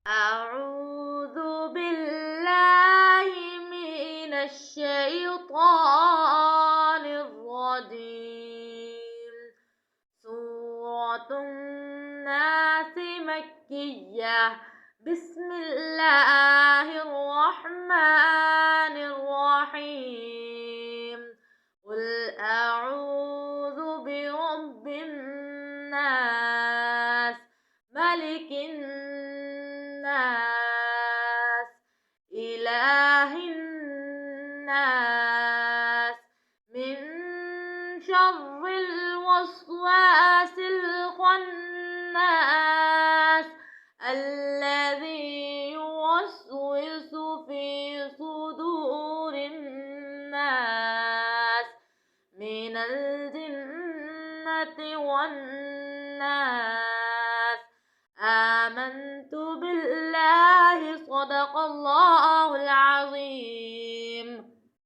أعوذ بالله من الشيطان الرجيم. سورة الناس مكية. بسم الله الرحمن الرحيم. قل أعوذ برب الناس، ملك الناس، إله الناس، من شر الوسواس الخناس، الذي يوسوس في صدور الناس من الجنة والناس. آمنت